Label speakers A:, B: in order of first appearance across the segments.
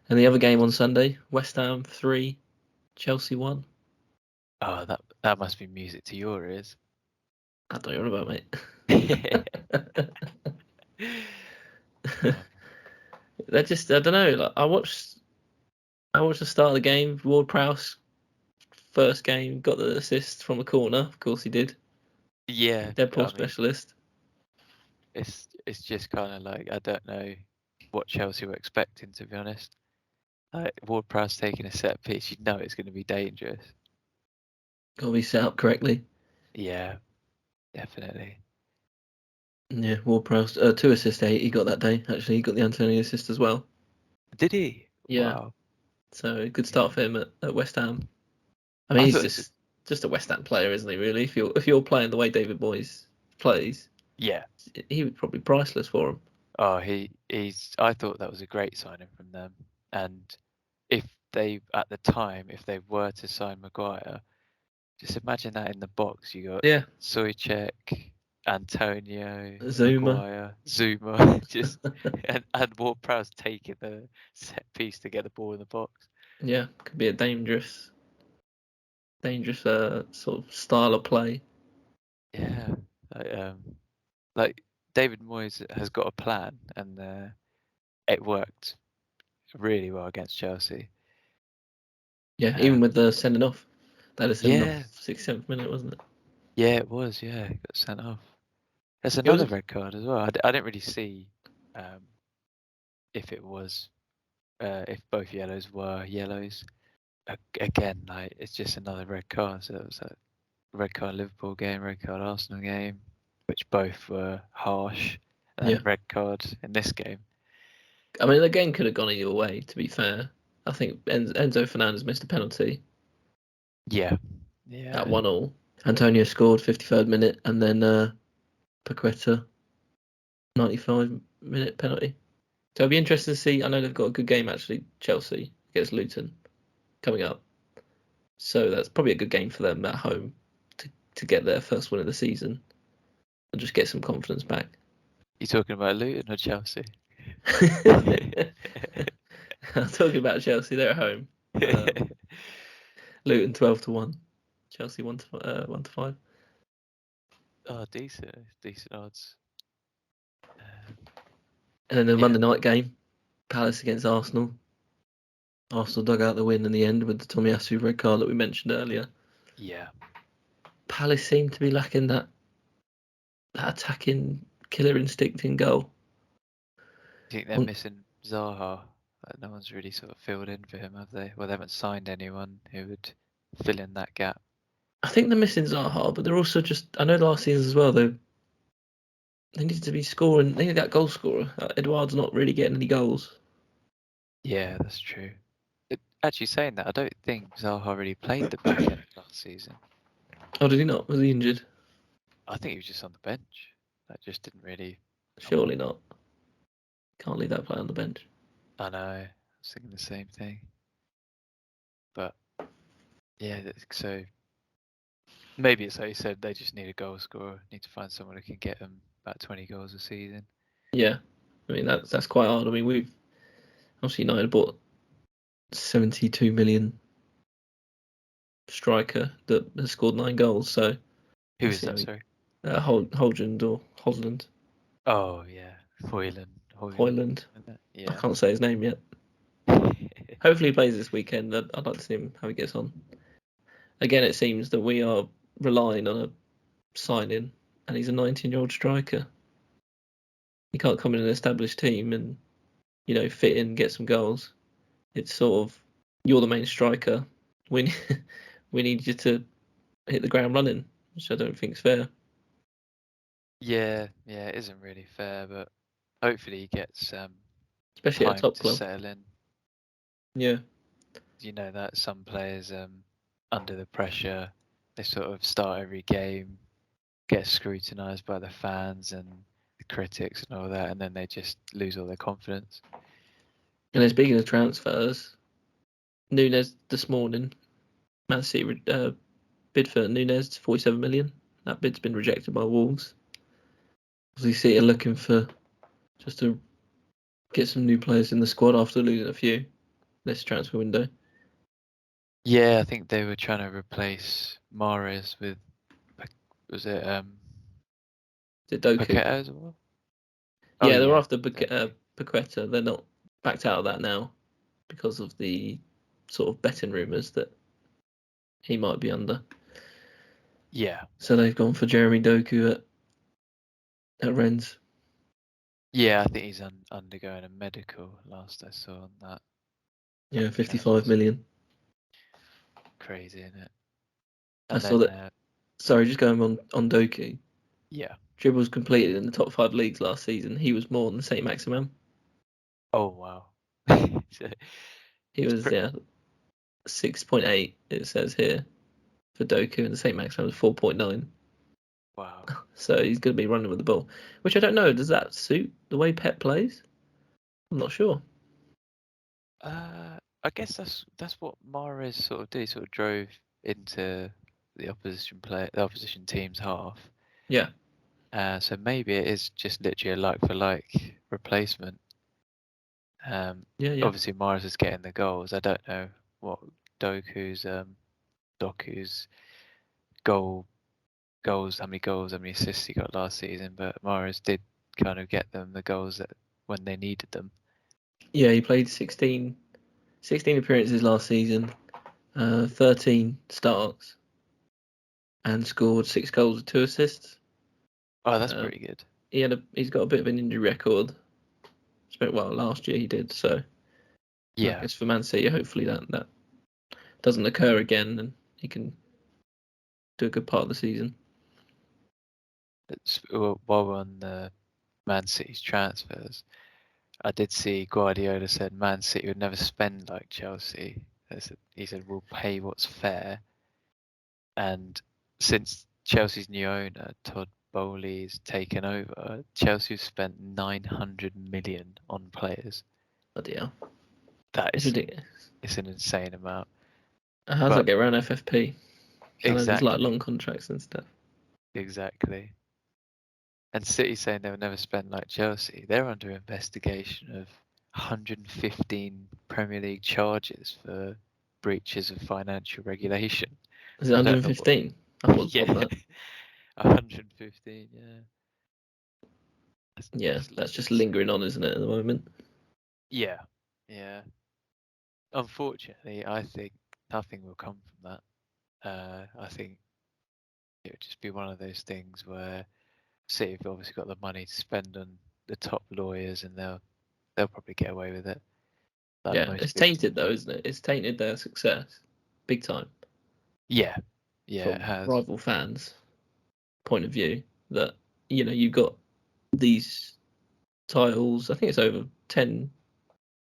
A: And the other game on Sunday, West Ham 3, Chelsea 1.
B: Oh, that must be music to your ears.
A: I don't know about, mate. They're just, I don't know. Like, I watched the start of the game. Ward-Prowse, first game, got the assist from a corner. Of course he did.
B: Yeah,
A: Deadpool specialist.
B: It's just kind of like, I don't know what Chelsea were expecting, to be honest. Ward-Prowse taking a set piece, you know it's going to be dangerous.
A: Got to be set up correctly.
B: Yeah, definitely.
A: Yeah, Ward-Prowse, 2 assists, 8 he got that day. Actually, he got the Antonio assist as well.
B: Did he?
A: Yeah.
B: Wow.
A: So good start for him at West Ham. I mean, he's just a West Ham player, isn't he? Really, if you're playing the way David Moyes plays,
B: yeah,
A: he would probably priceless for him.
B: Oh, he's. I thought that was a great signing from them, and if they were to sign Maguire, just imagine that in the box. You got Sojcek, Antonio, Maguire, Zuma, just and Ward-Prowse taking the set piece to get the ball in the box.
A: Yeah, could be a dangerous sort of style of play.
B: Yeah, like David Moyes has got a plan, and it worked really well against Chelsea.
A: Yeah, even with the sending off. That is sending off 6th, 7th minute, wasn't it?
B: Yeah, it was. Yeah, it got sent off. There's another red card as well. I didn't really see if it was if both yellows were yellows. Again, like it's just another red card. So it was a red card Liverpool game, red card Arsenal game, which both were harsh, and then red card in this game.
A: I mean, the game could have gone either way. To be fair, I think Enzo Fernandez missed a penalty.
B: Yeah.
A: At 1-1. Antonio scored 53rd minute, and then Paqueta 95-minute penalty. So it'll be interesting to see. I know they've got a good game actually, Chelsea against Luton coming up. So that's probably a good game for them at home to get their first win of the season and just get some confidence back.
B: You talking about Luton or Chelsea?
A: I'm talking about Chelsea. They're at home. Luton 12-1. Chelsea 1-5.
B: Oh, decent odds.
A: And then the Monday night game, Palace against Arsenal. Arsenal dug out the win in the end with the Tomiyasu red card that we mentioned earlier.
B: Yeah.
A: Palace seem to be lacking that attacking killer instinct in goal.
B: Do you think they're missing Zaha? No one's really sort of filled in for him, have they? Well, they haven't signed anyone who would fill in that gap.
A: I think they're missing Zaha, but they're also just. I know last season as well, they need to be scoring. They need that goal scorer. Edouard's not really getting any goals.
B: Yeah, that's true. Actually, saying that, I don't think Zaha really played the back end last season.
A: Oh, did he not? Was he injured?
B: I think he was just on the bench. That just didn't really.
A: Surely not. Can't leave that player on the bench.
B: I know. I was thinking the same thing. But yeah, so maybe it's like you said. They just need a goal scorer. Need to find someone who can get them about 20 goals a season.
A: Yeah, I mean that's quite hard. I mean we've obviously United bought 72 million striker that has scored 9 goals. So
B: who is that? Sorry,
A: Holland or Hosland.
B: Oh yeah,
A: Hoyland.
B: Yeah.
A: I can't say his name yet. Hopefully he plays this weekend. I'd like to see him how he gets on. Again, it seems that we are relying on a signing, and he's a 19-year-old striker. He can't come in an established team and fit in, get some goals. It's sort of you're the main striker. We need you to hit the ground running, which I don't think is fair.
B: Yeah, it isn't really fair, but hopefully he gets
A: especially
B: time
A: at a top
B: to
A: club.
B: settle in.
A: Yeah.
B: You know that some players under the pressure, they sort of start every game, get scrutinised by the fans and the critics and all that, and then they just lose all their confidence.
A: And then speaking of transfers, Nunes this morning, Man City bid for Nunes 47 million. That bid's been rejected by Wolves. Obviously, City are looking for just to get some new players in the squad after losing a few. this transfer window.
B: Yeah, I think they were trying to replace Mahrez with, was it
A: Is it Doku?
B: Paqueta as well?
A: Yeah, they're after Paqueta. They're not backed out of that now because of the sort of betting rumours that he might be under.
B: Yeah.
A: So they've gone for Jeremy Doku at Rennes.
B: Yeah, I think he's undergoing a medical. Last I saw on that.
A: Yeah, 55 million.
B: Crazy, isn't it?
A: I saw that. Sorry, just going on Doku.
B: Yeah.
A: Dribbles completed in the top 5 leagues last season. He was more than Saint Maximin.
B: Oh wow.
A: He was 6.8. It says here for Doku, and the Saint Maximin was 4.9.
B: Wow.
A: So he's going to be running with the ball, which I don't know. Does that suit the way Pep plays? I'm not sure.
B: I guess that's what Mahrez sort of did. He sort of drove into the opposition team's half.
A: Yeah.
B: So maybe it is just literally a like for like replacement.
A: Yeah.
B: Obviously Mahrez is getting the goals. I don't know what Doku's goals, how many assists he got last season, but Mahrez did kind of get them the goals that when they needed them.
A: Yeah, he played 16 appearances last season, 13 starts, and scored 6 goals and 2 assists.
B: Oh, that's pretty good.
A: He's got a bit of an injury record. Well, last year he did, so
B: yeah.
A: I guess for Man City, hopefully that doesn't occur again, and he can do a good part of the season.
B: While we're on the Man City's transfers, I did see Guardiola said Man City would never spend like Chelsea. He said we'll pay what's fair. And since Chelsea's new owner Todd Bowley's taken over, Chelsea's spent 900 million on players.
A: Bloody hell.
B: That is
A: ridiculous.
B: It's an insane amount.
A: How does that get around FFP? I know there's like long contracts and stuff.
B: Exactly. And City saying they would never spend like Chelsea. They're under investigation of 115 Premier League charges for breaches of financial regulation.
A: Is it 115? I thought
B: yeah,
A: that.
B: 115. Yeah.
A: That's just lingering on, isn't it, at the moment?
B: Yeah. Unfortunately, I think nothing will come from that. I think it would just be one of those things where City have obviously got the money to spend on the top lawyers, and they'll probably get away with it.
A: It's tainted though, isn't it? It's tainted their success, big time.
B: Yeah,
A: from
B: it has.
A: Rival fans' point of view, that you've got these titles. I think it's over 10,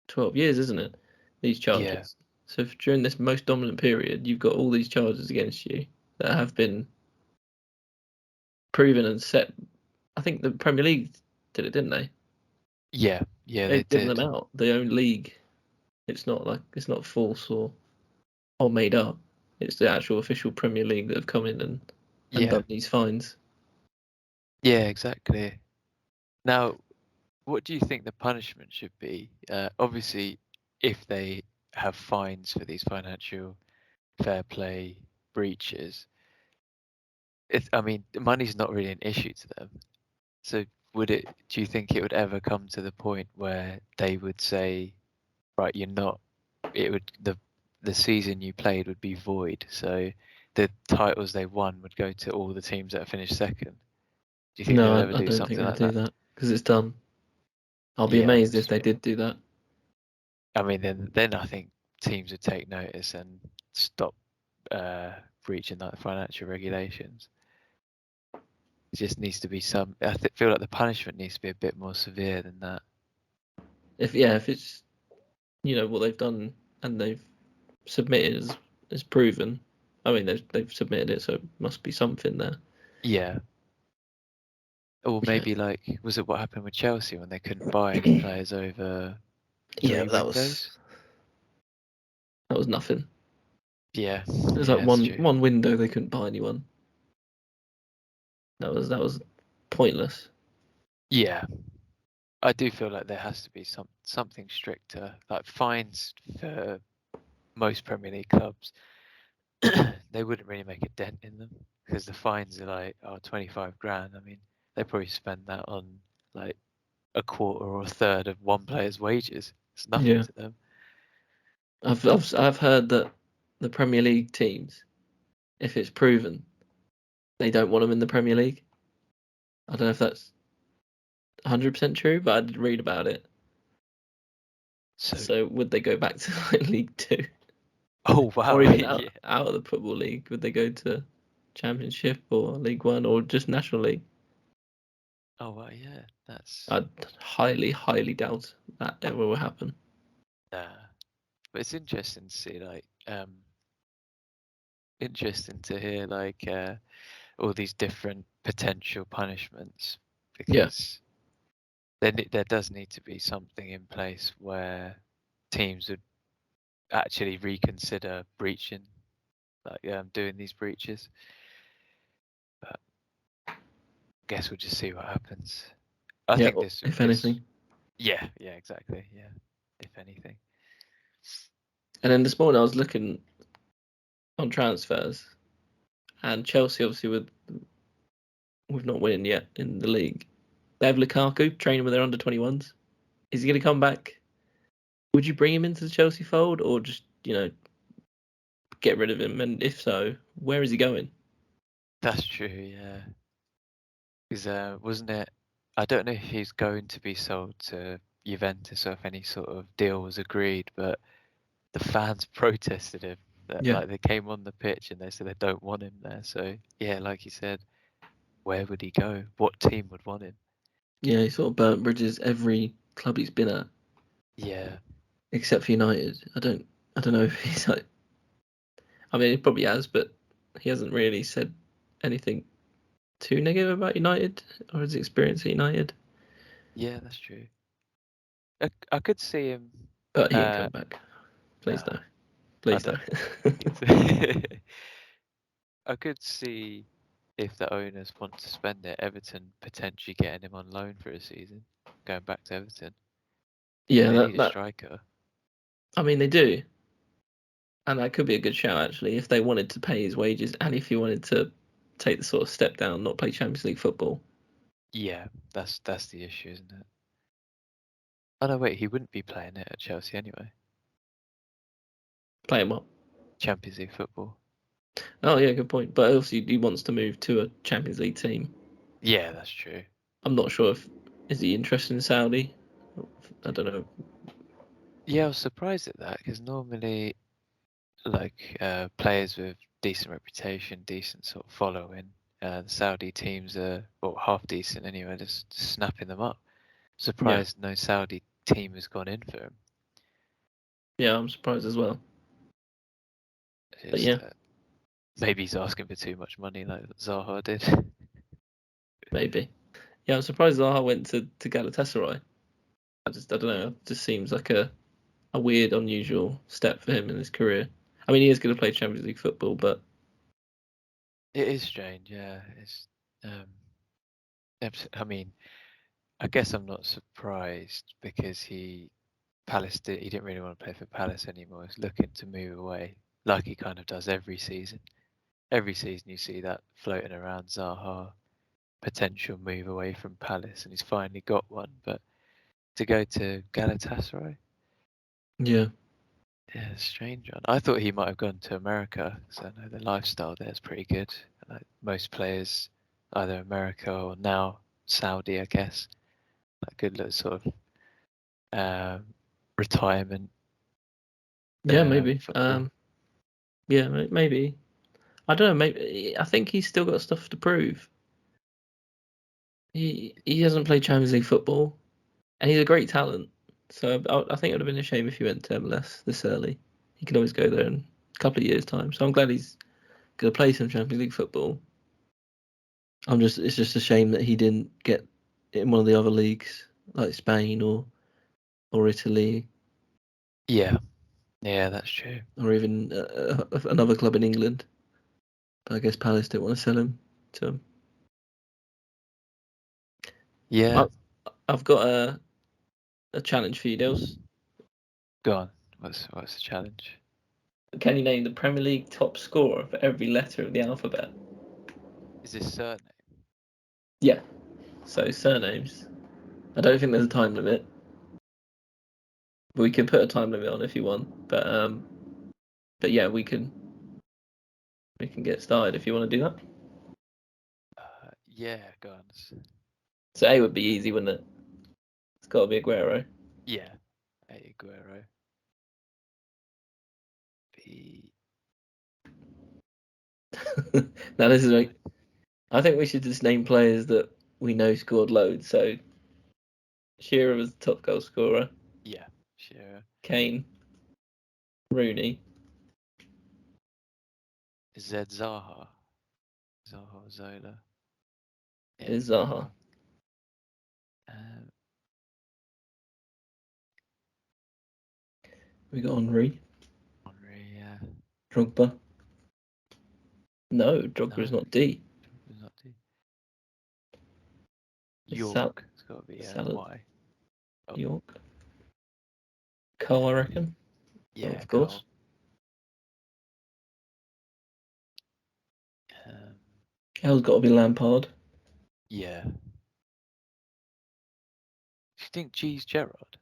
A: 12 years, isn't it? These charges.
B: Yeah.
A: So during this most dominant period, you've got all these charges against you that have been proven and set. I think the Premier League did it, didn't they?
B: Yeah,
A: They've given them out. Their own league. It's not false or made up. It's the actual official Premier League that have come in and done these fines.
B: Yeah, exactly. Now, what do you think the punishment should be? Obviously, if they have fines for these financial fair play breaches, the money's not really an issue to them. So do you think it would ever come to the point where they would say, right, the season you played would be void, so the titles they won would go to all the teams that finished second? Do you think they would ever do something like that?
A: I don't think they'd do that because it's done. I'll be amazed if they did do that.
B: I mean, then I think teams would take notice and stop breaching like the financial regulations. It just needs to be I feel like the punishment needs to be a bit more severe than that.
A: If it's what they've done and they've submitted is proven. I mean, they've submitted it, so it must be something there.
B: Yeah. Or maybe was it what happened with Chelsea when they couldn't buy any players over 3 windows?
A: That was nothing.
B: Yeah.
A: There's one window they couldn't buy anyone. That was pointless.
B: Yeah. I do feel like there has to be something stricter, like fines for most Premier League clubs. They wouldn't really make a dent in them because the fines are like 25 grand. I mean, they probably spend that on like a quarter or a third of one player's wages. It's nothing to them.
A: I've heard that the Premier League teams, if it's proven, they don't want them in the Premier League. I don't know if that's 100% true, but I did read about it. So would they go back to like League Two?
B: Oh wow!
A: Or even out of the Football League? Would they go to Championship or League One or just National League?
B: Oh well, yeah, that's.
A: I highly, highly doubt that ever will happen.
B: Nah, but it's interesting to see, like, interesting to hear, like, all these different potential punishments because then there does need to be something in place where teams would actually reconsider breaching, like doing these breaches. But I guess we'll just see what happens. I think this,
A: if anything.
B: Yeah, exactly. Yeah, if anything.
A: And then this morning I was looking on transfers, and Chelsea obviously with not winning yet in the league. They have Lukaku training with their under 21s. Is he going to come back? Would you bring him into the Chelsea fold, or just get rid of him? And if so, where is he going?
B: That's true. Yeah, because wasn't it? I don't know if he's going to be sold to Juventus or if any sort of deal was agreed, but the fans protested him. That
A: Yeah.
B: like they came on the pitch and they said they don't want him there. So yeah, like you said, where would he go? What team would want him?
A: Yeah, he sort of burnt bridges every club he's been at.
B: Yeah.
A: Except for United. I don't know if he's like. I mean, he probably has, but he hasn't really said anything too negative about United or his experience at United.
B: Yeah, that's true. I could see him.
A: But he ain't coming back. Please
B: No,
A: no. Please no.
B: I could see if the owners want to spend it, Everton potentially getting him on loan for a season, going back to Everton.
A: Yeah,
B: They need a
A: that.
B: striker.
A: I mean, they do, and that could be a good shout actually if they wanted to pay his wages and if he wanted to take the sort of step down, not play Champions League football.
B: Yeah, that's the issue, isn't it? Oh no, wait, he wouldn't be playing it at Chelsea anyway.
A: Play him what?
B: Champions League football.
A: Oh yeah, good point. But obviously he wants to move to a Champions League team.
B: Yeah, that's true.
A: I'm not sure if is he interested in Saudi. I don't know.
B: Yeah, I was surprised at that because normally, like players with decent reputation, decent sort of following, the Saudi teams are well half decent anyway, just snapping them up. Surprised no Saudi team has gone in for him.
A: Yeah, I'm surprised as well. But yeah,
B: maybe he's asking for too much money like Zaha did.
A: maybe. Yeah, I'm surprised Zaha went to Galatasaray. I don't know. It just seems like a weird, unusual step for him in his career. I mean, he is going to play Champions League football, but
B: It is strange, yeah. It's, I mean, I guess I'm not surprised because he didn't really want to play for Palace anymore. He's looking to move away, like he kind of does every season. Every season you see that floating around Zaha potential move away from Palace, and he's finally got one. But to go to Galatasaray,
A: yeah,
B: strange one. I thought he might have gone to America, so I know the lifestyle there is pretty good. Like most players, either America or now Saudi, I guess. Like good little sort of retirement.
A: yeah, maybe.
B: Football.
A: Yeah, maybe. I don't know. Maybe I think he's still got stuff to prove. He hasn't played Champions League football, and he's a great talent. So I think it would have been a shame if he went to MLS this early. He could always go there in a couple of years' time. So I'm glad he's going to play some Champions League football. It's just a shame that he didn't get in one of the other leagues like Spain or Italy.
B: Yeah, that's true.
A: Or even another club in England. But I guess Palace didn't want to sell him to him.
B: Yeah.
A: I've got a challenge for you, Dils.
B: Go on. What's the challenge?
A: Can you name the Premier League top scorer for every letter of the alphabet?
B: Is this surname?
A: Yeah. So surnames. I don't think there's a time limit. We could put a time limit on if you want, but yeah, we can get started if you want to do that.
B: Yeah, go on.
A: So A would be easy, wouldn't it? It's got to be Aguero.
B: Yeah, Aguero. B.
A: Now this is like, I think we should just name players that we know scored loads. So Shearer was the top goal scorer.
B: Yeah, Shearer.
A: Kane. Rooney.
B: Zed Zaha. Zola.
A: Yeah, is Zaha. We got Henry.
B: Yeah.
A: Drogba. No, Drogba's not D.
B: Drogba's not D.
A: It's
B: York. It's got to be
A: Salad.
B: Y.
A: Oh. York. Cole, I reckon.
B: Yeah,
A: of course. L's got to be Lampard.
B: Yeah. Do you think G's Gerrard?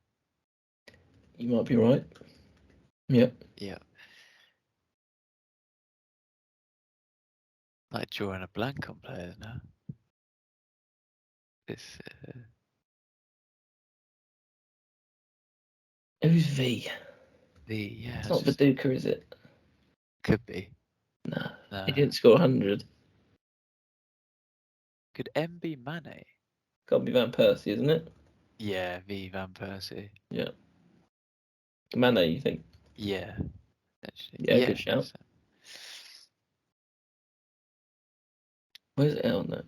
A: You might be right. Yep.
B: Yeah. Like drawing a blank on players now. It's
A: Who's V?
B: V, yeah.
A: It's not Viduka, is it?
B: Could be.
A: Nah. He didn't score 100.
B: Could M be Mane?
A: Got to be Van Persie, isn't it?
B: Yeah, V Van Persie.
A: Yeah. Mane, you think?
B: Yeah. Actually.
A: Yeah, good shout.
B: So.
A: Where's L on that?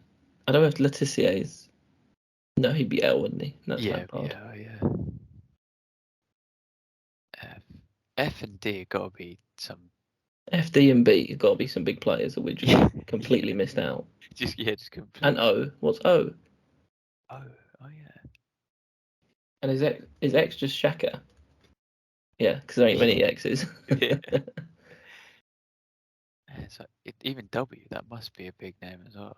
A: I don't know if Letitia is. No, he'd be L, wouldn't he? That's Lampard.
B: Yeah. F and D have got to be some.
A: F, D, and B have got to be some big players that we just completely missed out.
B: Just completely.
A: And O. What's O?
B: Oh yeah.
A: And is X just Shaka? Yeah, because there ain't many X's.
B: Yeah. So even W, that must be a big name as well.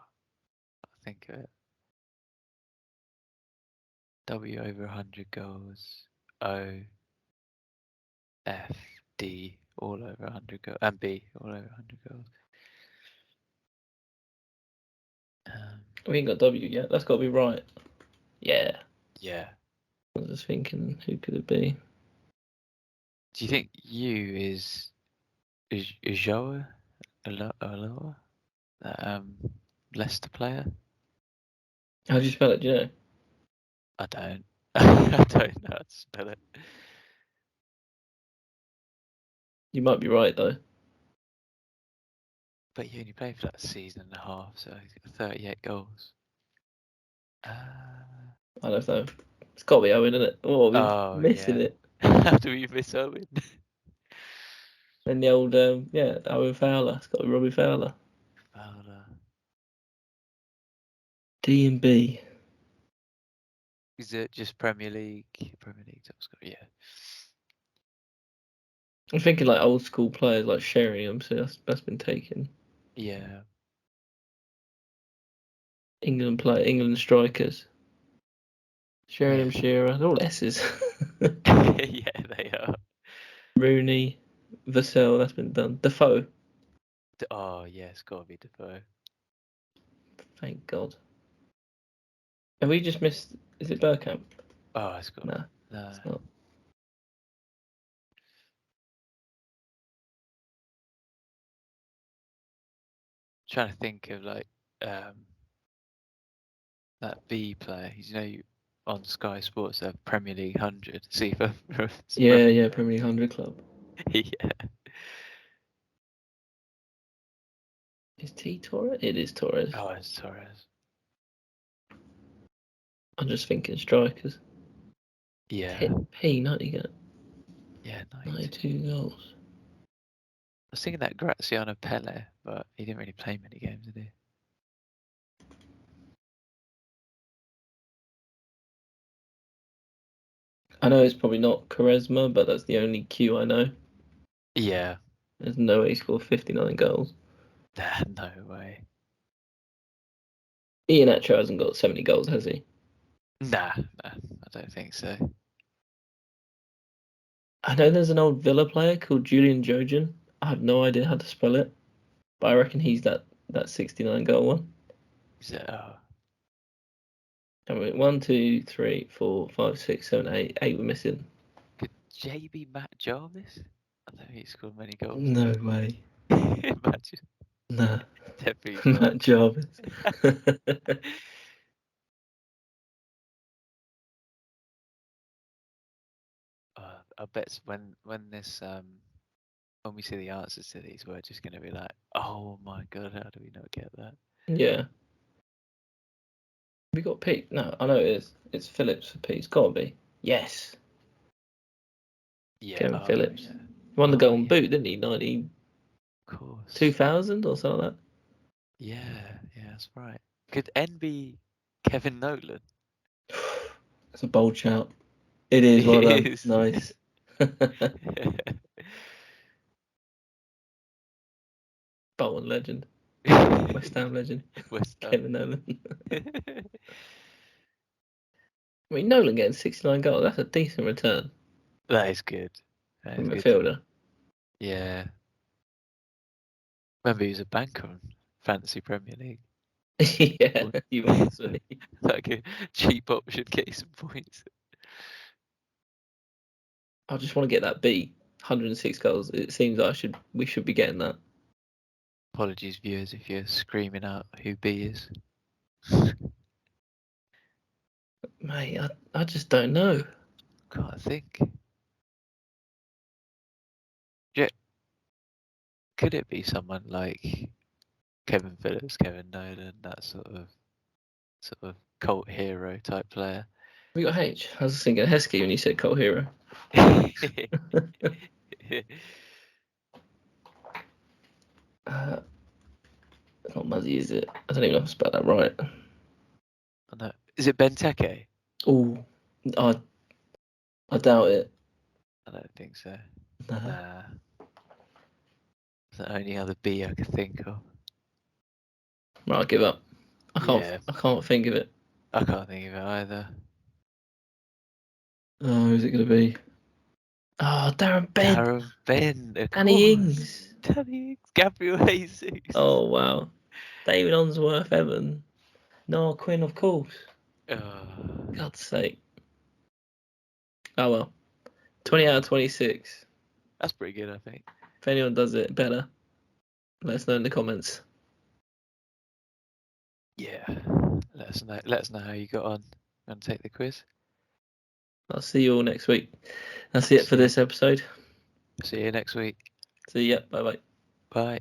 B: I think of it. W over 100 goals. O, F, D all over 100 goals, and B all over 100 goals.
A: We ain't got W yet. That's got to be right. Yeah.
B: Yeah.
A: I was just thinking, who could it be?
B: Do you think U is Joa Aloha? Leicester player?
A: How do you spell it? Do you know?
B: I don't. I don't know how to spell it.
A: You might be right though.
B: But he only played for that season and a half, so he's got 38 goals.
A: I don't know. It's got to be Owen, isn't it? Oh, we're missing it.
B: How do we miss Owen?
A: And the old, Owen Fowler. It's got to be Robbie Fowler. D and B.
B: Is it just Premier League top scorer? Yeah.
A: I'm thinking like old school players like Sheringham, so that's been taken.
B: Yeah.
A: England strikers. Sheringham, Shearer, they're all S's.
B: Yeah, they are.
A: Rooney, Vassell, that's been done. Defoe.
B: Oh, yeah, it's got to be Defoe.
A: Thank God. Have we just missed? Is it Bergkamp?
B: Oh, it's got.
A: No,
B: it's
A: not.
B: Trying to think of like that B player. On Sky Sports, they have Premier League 100. See if
A: Yeah, Premier League 100 club.
B: Yeah.
A: Is T Torres? It is Torres.
B: Oh, it's Torres.
A: I'm just thinking strikers.
B: Yeah.
A: P 90.
B: Yeah,
A: 92 goals.
B: I was thinking that Graziano Pele, but he didn't really play many games, did he?
A: I know it's probably not charisma, but that's the only Q I know.
B: Yeah.
A: There's no way he scored 59 goals.
B: No way.
A: Ian Atcho hasn't got 70 goals, has he?
B: Nah, I don't think so.
A: I know there's an old Villa player called Julian Jojen. I have no idea how to spell it, but I reckon he's that 69 goal one.
B: Is it? Oh.
A: I mean, 1, 2, 3, 4, 5, 6, 7, 8. 8 we're missing.
B: Could JB Matt Jarvis? I don't think he scored many goals.
A: No way.
B: Imagine.
A: Nah.
B: Definitely not.
A: Matt Jarvis.
B: I bet when we see the answers to these, we're just going to be like, oh my god, how do we not get that?
A: Yeah. We got Pete. No, I know it is. It's Phillips for Pete. It's got to be. Yes.
B: Yeah.
A: Kevin Phillips.
B: Yeah.
A: Won the golden
B: yeah.
A: boot, didn't he? 90.
B: Of course.
A: 2000 or something like that.
B: Yeah, that's right. Could N be Kevin Nolan?
A: That's a bold shout. It is. Well done.
B: Is.
A: Nice. Bolton legend. West Ham legend.
B: West Ham.
A: Kevin Nolan. I mean, Nolan getting 69 goals. That's a decent return.
B: That is good.
A: From midfielder.
B: Yeah. Remember, he was a banker on Fantasy Premier League.
A: Yeah, he was, wasn't he?
B: Like a cheap option, get you some points.
A: I just want to get that B. 106 goals. It seems like we should be getting that.
B: Apologies, viewers, if you're screaming out who B is.
A: Mate, I just don't know.
B: Can't think. Yeah. Could it be someone like Kevin Phillips, Kevin Nolan, that sort of cult hero type player?
A: We got H. I was thinking Heskey when you said cult hero. It's not Muzzy, is it? I don't even know if I spelled that right.
B: No. Is it Benteke?
A: Oh, I doubt it.
B: I don't think so.
A: Nah.
B: Nah. It's the only other B I could think of.
A: Right, I'll give up. I can't think of it.
B: I can't think of it either.
A: Oh, who's it going to be? Oh, Darren Ben.
B: Darren Ben, of
A: Danny
B: course.
A: Ings.
B: Danny Ings. Gabriel Jesus.
A: Oh, wow. David Onsworth, Evan. Noah Quinn, of course. God's sake. Oh, well. 20 out of 26.
B: That's pretty good, I think.
A: If anyone does it better, let us know in the comments.
B: Yeah. Let us know how you got on. And take the quiz.
A: I'll see you all next week. That's it for this episode.
B: See you next week.
A: See ya. Bye-bye.
B: Bye.